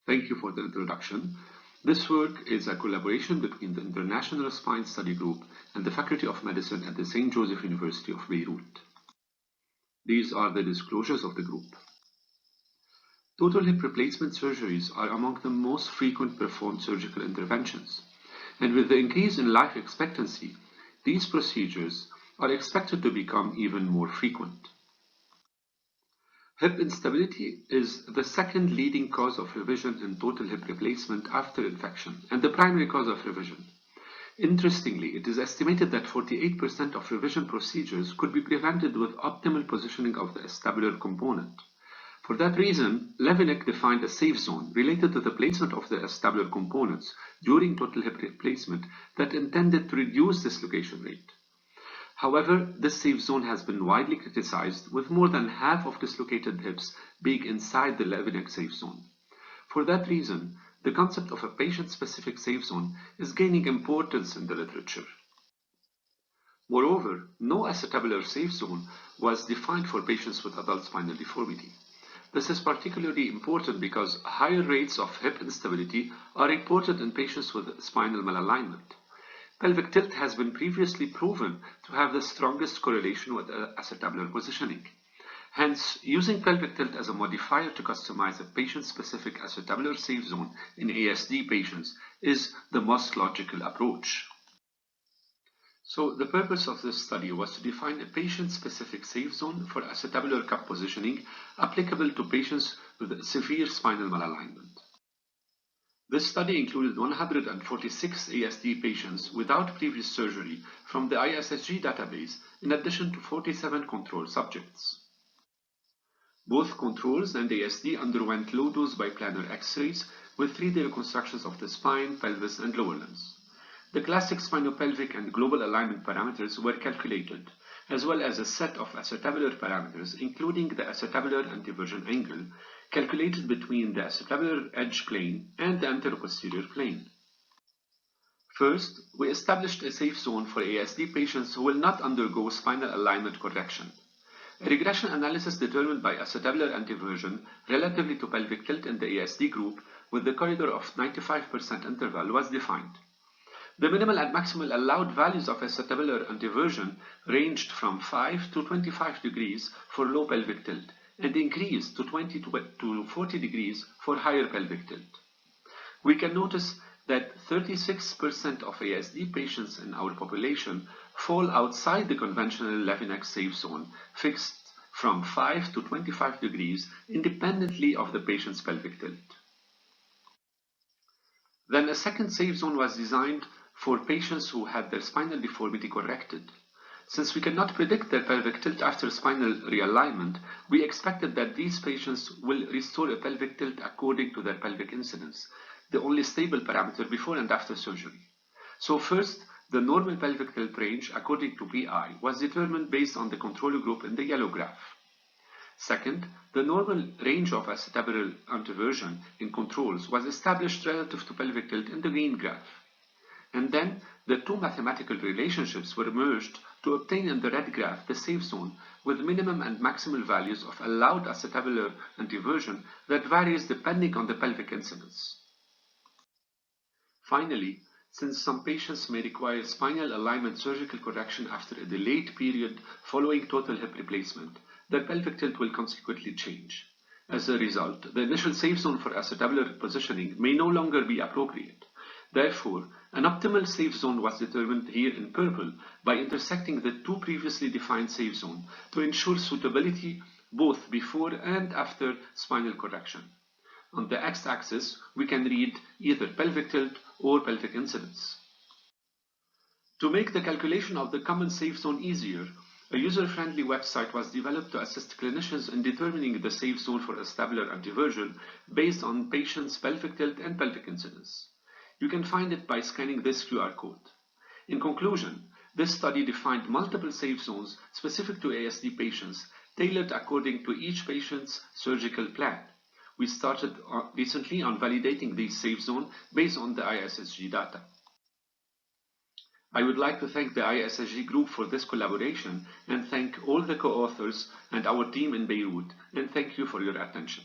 Thank you for the introduction. This work is a collaboration between the International Spine Study Group and the Faculty of Medicine at the St. Joseph University of Beirut. These are the disclosures of the group. Total hip replacement surgeries are among the most frequent performed surgical interventions, and with the increase in life expectancy, these procedures are expected to become even more frequent. Hip instability is the second leading cause of revision in total hip replacement after infection and the primary cause of revision. Interestingly, it is estimated that 48% of revision procedures could be prevented with optimal positioning of the acetabular component. For that reason, Levinek defined a safe zone related to the placement of the acetabular components during total hip replacement that intended to reduce dislocation rate. However, this safe zone has been widely criticized, with more than half of dislocated hips being inside the Levinek safe zone. For that reason, the concept of a patient-specific safe zone is gaining importance in the literature. Moreover, no acetabular safe zone was defined for patients with adult spinal deformity. This is particularly important because higher rates of hip instability are reported in patients with spinal malalignment. Pelvic tilt has been previously proven to have the strongest correlation with acetabular positioning. Hence, using pelvic tilt as a modifier to customize a patient-specific acetabular safe zone in ASD patients is the most logical approach. So, the purpose of this study was to define a patient-specific safe zone for acetabular cup positioning applicable to patients with severe spinal malalignment. This study included 146 ASD patients without previous surgery from the ISSG database, in addition to 47 control subjects. Both controls and ASD underwent low-dose biplanar X-rays with 3D reconstructions of the spine, pelvis, and lower limbs. The classic spinopelvic and global alignment parameters were calculated, as well as a set of acetabular parameters, including the acetabular anteversion angle, calculated between the acetabular edge plane and the anteroposterior plane. First, we established a safe zone for ASD patients who will not undergo spinal alignment correction. A regression analysis determined by acetabular anteversion relatively to pelvic tilt in the ASD group with the corridor of 95% interval was defined. The minimal and maximal allowed values of acetabular anteversion ranged from 5 to 25 degrees for low pelvic tilt and increased to 20 to 40 degrees for higher pelvic tilt. We can notice that 36% of ASD patients in our population fall outside the conventional Levinek safe zone, fixed from 5 to 25 degrees independently of the patient's pelvic tilt. Then a second safe zone was designed for patients who had their spinal deformity corrected. Since we cannot predict their pelvic tilt after spinal realignment, we expected that these patients will restore a pelvic tilt according to their pelvic incidence, the only stable parameter before and after surgery. So first, the normal pelvic tilt range according to PI was determined based on the control group in the yellow graph. Second, the normal range of acetabular anteversion in controls was established relative to pelvic tilt in the green graph. And then the two mathematical relationships were merged to obtain in the red graph the safe zone with minimum and maximal values of allowed acetabular anteversion that varies depending on the pelvic incidence. Finally, since some patients may require spinal alignment surgical correction after a delayed period following total hip replacement, their pelvic tilt will consequently change. As a result, the initial safe zone for acetabular positioning may no longer be appropriate. Therefore, an optimal safe zone was determined here in purple by intersecting the two previously defined safe zones to ensure suitability both before and after spinal correction. On the x-axis, we can read either pelvic tilt or pelvic incidence. To make the calculation of the common safe zone easier, a user-friendly website was developed to assist clinicians in determining the safe zone for acetabular anteversion based on patients' pelvic tilt and pelvic incidence. You can find it by scanning this QR code. In conclusion, this study defined multiple safe zones specific to ASD patients, tailored according to each patient's surgical plan. We started recently on validating these safe zones based on the ISSG data. I would like to thank the ISSG group for this collaboration and thank all the co-authors and our team in Beirut, and thank you for your attention.